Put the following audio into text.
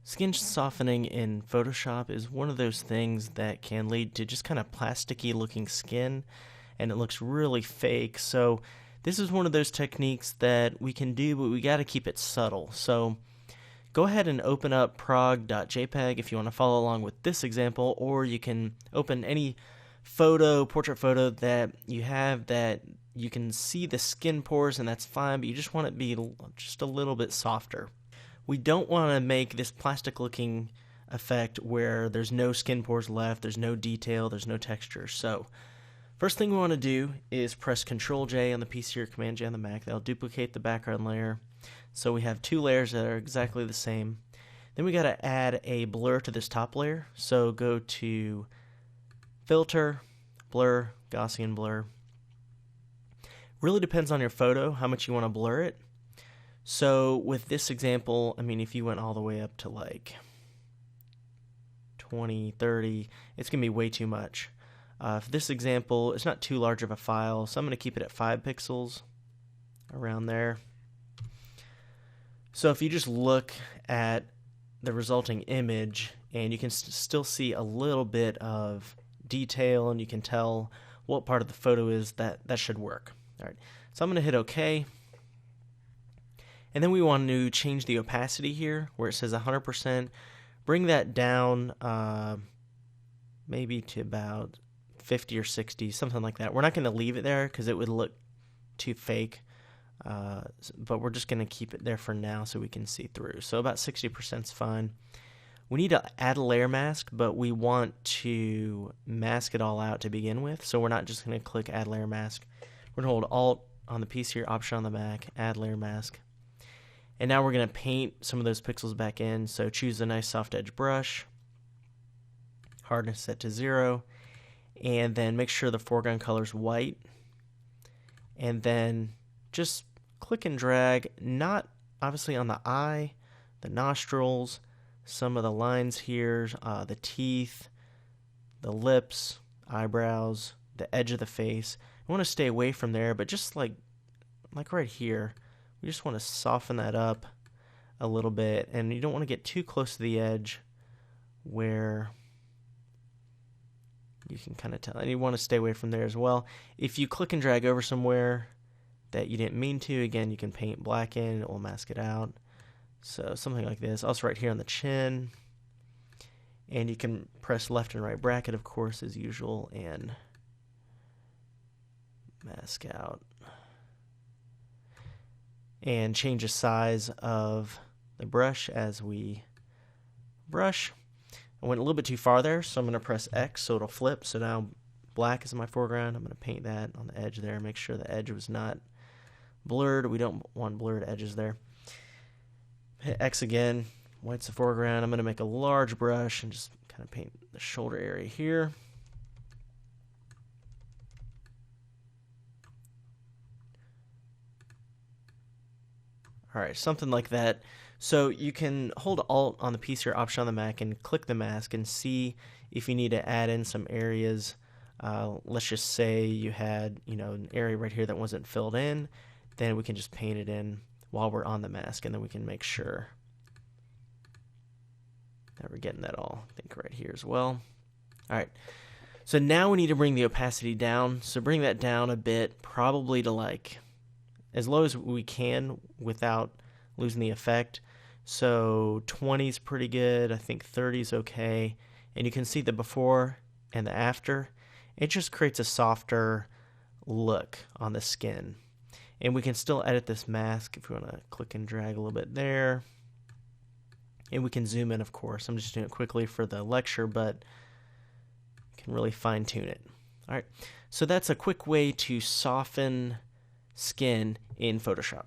Skin softening in Photoshop is one of those things that can lead to just kind of plasticky looking skin and it looks really fake. So this is one of those techniques that we can do, but we got to keep it subtle. So go ahead and open up prog.jpg if you want to follow along with this example, or you can open any portrait photo that you have that you can see the skin pores, and that's fine, but you just want it to be just a little bit softer. We don't want to make this plastic looking effect where there's no skin pores left, there's no detail, there's no texture. So first thing we want to do is press Ctrl J on the PC or Command J on the Mac. That'll duplicate the background layer. So we have two layers that are exactly the same. Then we got to add a blur to this top layer. So go to Filter, Blur, Gaussian Blur. Really depends on your photo how much you want to blur it. So with this example, I mean, if you went all the way up to like 20, 30, it's going to be way too much. For this example, it's not too large of a file, so I'm going to keep it at 5 pixels, around there. So if you just look at the resulting image, and you can still see a little bit of detail, and you can tell what part of the photo is, that should work. All right, so I'm going to hit OK. And then we want to change the opacity here where it says 100%. Bring that down maybe to about 50 or 60, something like that. We're not going to leave it there because it would look too fake, but we're just going to keep it there for now so we can see through. So about 60% is fine. We need to add a layer mask, but we want to mask it all out to begin with. So we're not just going to click Add Layer Mask. We're going to hold Alt on the PC or Option on the Mac, Add Layer Mask. And now we're going to paint some of those pixels back in. So choose a nice soft edge brush, hardness set to 0, and then make sure the foreground color is white. And then just click and drag, not obviously on the eye, the nostrils, some of the lines here, the teeth, the lips, eyebrows, the edge of the face. I want to stay away from there, but just like right here, we just want to soften that up a little bit, and you don't want to get too close to the edge where you can kind of tell, and you want to stay away from there as well. If you click and drag over somewhere that you didn't mean to, again, you can paint black in, it will mask it out. So something like this, also right here on the chin, and you can press left and right bracket, of course, as usual, and mask out. And change the size of the brush as we brush. I went a little bit too far there, so I'm going to press X so it'll flip. So now black is my foreground. I'm going to paint that on the edge there, make sure the edge was not blurred. We don't want blurred edges there. Hit X again, white's the foreground. I'm going to make a large brush and just kind of paint the shoulder area here. Alright, something like that. So you can hold Alt on the PC or Option on the Mac and click the mask and see if you need to add in some areas. Let's just say you had an area right here that wasn't filled in. Then we can just paint it in while we're on the mask, and then we can make sure that we're getting that all, I think, right here as well. Alright, so now we need to bring the opacity down. So bring that down a bit, probably to like as low as we can without losing the effect. So 20 is pretty good. I think 30 is okay. And you can see the before and the after. It just creates a softer look on the skin. And we can still edit this mask if we want to click and drag a little bit there. And we can zoom in, of course. I'm just doing it quickly for the lecture, but you can really fine tune it. All right, so that's a quick way to soften skin in Photoshop.